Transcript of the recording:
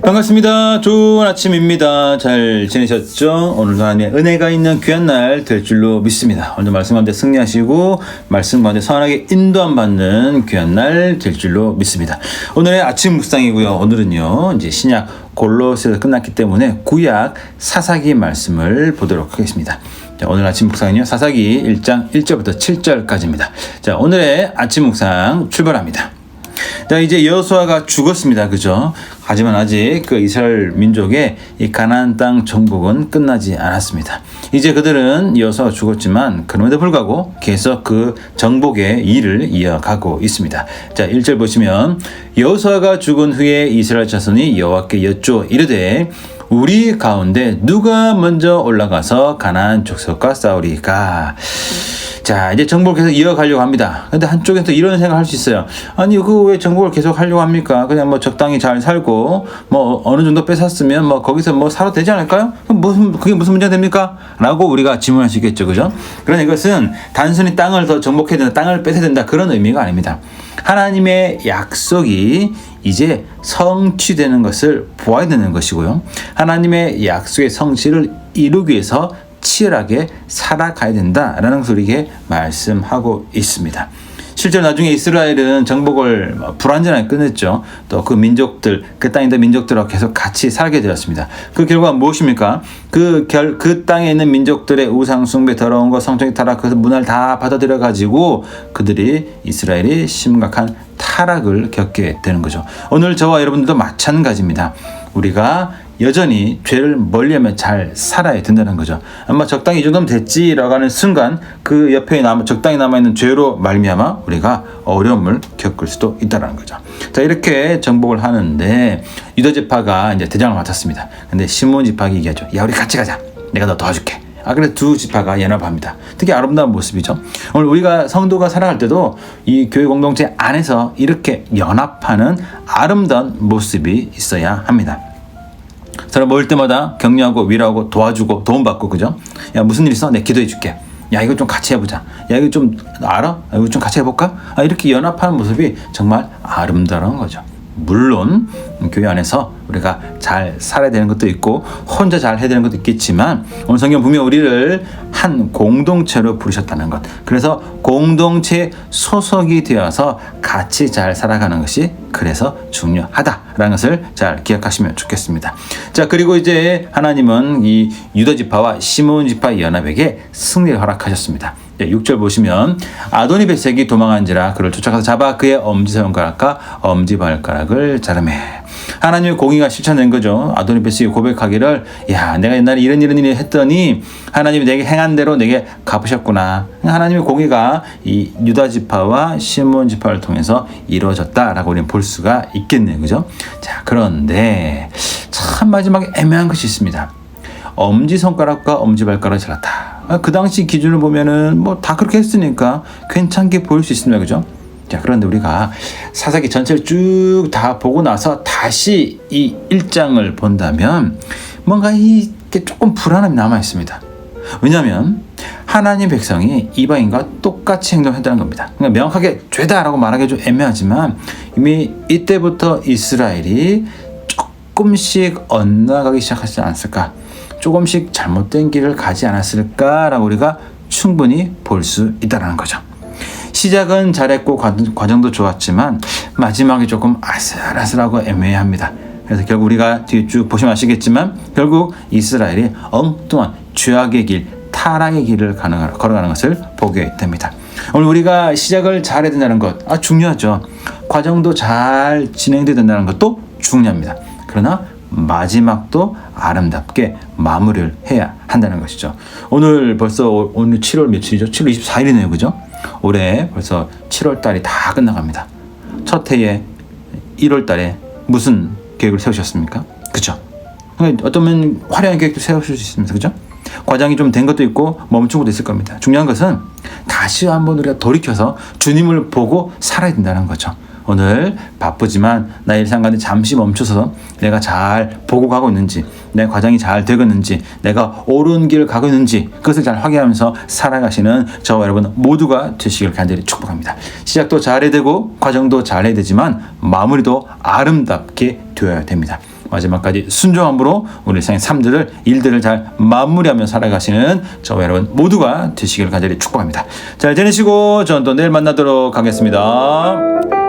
반갑습니다. 좋은 아침입니다. 잘 지내셨죠? 오늘도 하나님의 은혜가 있는 귀한 날 될 줄로 믿습니다. 오늘 말씀 가운데 승리하시고 말씀 가운데 선하게 인도함 받는 귀한 날 될 줄로 믿습니다. 오늘의 아침 묵상이고요. 오늘은요, 이제 신약 골로새에서 끝났기 때문에 구약 사사기 말씀을 보도록 하겠습니다. 자, 오늘 아침 묵상은요, 사사기 1장 1절부터 7절까지입니다. 자, 오늘의 아침 묵상 출발합니다. 자, 이제 여호수아가 죽었습니다. 그죠? 하지만 아직 그 이스라엘 민족의 이 가나안 땅 정복은 끝나지 않았습니다. 이제 그들은 여호수아가 죽었지만 그럼에도 불구하고 계속 그 정복의 일을 이어가고 있습니다. 자, 1절 보시면 여호수아가 죽은 후에 이스라엘 자손이 여호와께 여쭈어 이르되 우리 가운데 누가 먼저 올라가서 가나안 족속과 싸우리까? 자, 이제 정복을 계속 이어가려고 합니다. 근데 한쪽에서 이런 생각을 할 수 있어요. 아니, 왜 정복을 계속 하려고 합니까? 그냥 뭐 적당히 잘 살고, 뭐 어느 정도 뺏었으면 뭐 거기서 뭐 살아도 되지 않을까요? 그게 무슨 문제가 됩니까? 라고 우리가 질문할 수 있겠죠. 그죠? 그러나 이것은 단순히 땅을 더 정복해야 된다, 땅을 뺏어야 된다, 그런 의미가 아닙니다. 하나님의 약속이 이제 성취되는 것을 보아야 되는 것이고요. 하나님의 약속의 성취를 이루기 위해서 치열하게 살아가야 된다라는 것을 우리에게 말씀하고 있습니다. 실제로 나중에 이스라엘은 정복을 불완전하게 끝냈죠. 또 그 민족들, 그 땅에 있는 민족들하고 계속 같이 살게 되었습니다. 그 결과가 무엇입니까? 그 땅에 있는 민족들의 우상숭배, 더러운 것, 성적인 타락, 그 문화를 다 받아들여 가지고 그들이 이스라엘이 심각한 타락을 겪게 되는 거죠. 오늘 저와 여러분들도 마찬가지입니다. 우리가 여전히 죄를 멀리하면 잘 살아야 된다는 거죠. 아마 적당히 이 정도면 됐지라고 하는 순간 그 옆에 적당히 남아있는 죄로 말미암아 우리가 어려움을 겪을 수도 있다는 거죠. 자, 이렇게 정복을 하는데 유다 지파가 이제 대장을 맡았습니다. 근데 시몬 지파가 얘기하죠. 야, 우리 같이 가자. 내가 너 도와줄게. 그래서 두 지파가 연합합니다. 되게 아름다운 모습이죠. 오늘 우리가 성도가 살아갈 때도 이 교회 공동체 안에서 이렇게 연합하는 아름다운 모습이 있어야 합니다. 서로 모일 때마다 격려하고 위로하고 도와주고 도움받고, 그죠? 야, 무슨 일 있어? 내가 기도해 줄게. 야, 이거 좀 같이 해보자. 야, 이거 좀 알아? 이거 좀 같이 해볼까? 이렇게 연합하는 모습이 정말 아름다운 거죠. 물론 교회 안에서 우리가 잘 살아야 되는 것도 있고 혼자 잘 해야 되는 것도 있겠지만 오늘 성경 분명 우리를 한 공동체로 부르셨다는 것, 그래서 공동체 소속이 되어서 같이 잘 살아가는 것이 그래서 중요하다라는 것을 잘 기억하시면 좋겠습니다. 자, 그리고 이제 하나님은 이 유다 지파와 시몬 지파 연합에게 승리를 허락하셨습니다. 6절 보시면 아도니베섹이 도망한지라 그를 쫓아가서 잡아 그의 엄지손가락과 엄지발가락을 자르매. 하나님의 공의가 실천된 거죠. 아도니베섹이 고백하기를, 야, 내가 옛날에 이런 일을 했더니 하나님이 내게 행한 대로 내게 갚으셨구나. 하나님의 공의가 이 유다 지파와 시몬 지파를 통해서 이루어졌다라고 우리는 볼 수가 있겠네요. 그죠? 자, 그런데 참 마지막에 애매한 것이 있습니다. 엄지손가락과 엄지발가락을 잘랐다. 그 당시 기준을 보면은 뭐 다 그렇게 했으니까 괜찮게 보일 수 있습니다. 그죠? 자, 그런데 우리가 사사기 전체를 쭉 다 보고 나서 다시 이 1장을 본다면 뭔가 이게 조금 불안함이 남아 있습니다. 왜냐하면 하나님 백성이 이방인과 똑같이 행동했다는 겁니다. 그러니까 명확하게 죄다라고 말하기 좀 애매하지만 이미 이때부터 이스라엘이 조금씩 엇나가기 시작하지 않았을까? 조금씩 잘못된 길을 가지 않았을까라고 우리가 충분히 볼 수 있다는 거죠. 시작은 잘했고 과정도 좋았지만 마지막이 조금 아슬아슬하고 애매합니다. 그래서 결국 우리가 뒤에 쭉 보시면 아시겠지만 결국 이스라엘이 엉뚱한 죄악의 길, 타락의 길을 걸어가는 것을 보게 됩니다. 오늘 우리가 시작을 잘해야 된다는 것 중요하죠. 과정도 잘 진행돼야 된다는 것도 중요합니다. 그러나 마지막도 아름답게 마무리를 해야 한다는 것이죠. 오늘 7월 며칠이죠? 7월 24일이네요. 그죠? 올해 벌써 7월 달이 다 끝나갑니다. 첫 해에 1월 달에 무슨 계획을 세우셨습니까? 그죠? 어쩌면 화려한 계획도 세우실 수 있습니다. 그죠? 과정이 좀 된 것도 있고 멈춘 것도 있을 겁니다. 중요한 것은 다시 한번 우리가 돌이켜서 주님을 보고 살아야 된다는 거죠. 오늘 바쁘지만 나 일상 가운데 잠시 멈춰서 내가 잘 보고 가고 있는지, 내 과정이 잘 되고 있는지, 내가 옳은 길을 가고 있는지 그것을 잘 확인하면서 살아가시는 저와 여러분 모두가 되시길 간절히 축복합니다. 시작도 잘해야 되고 과정도 잘해야 되지만 마무리도 아름답게 되어야 됩니다. 마지막까지 순종함으로 우리 일상의 삶들을, 일들을 잘 마무리하며 살아가시는 저와 여러분 모두가 되시길 간절히 축복합니다. 잘 지내시고 저는 또 내일 만나도록 하겠습니다.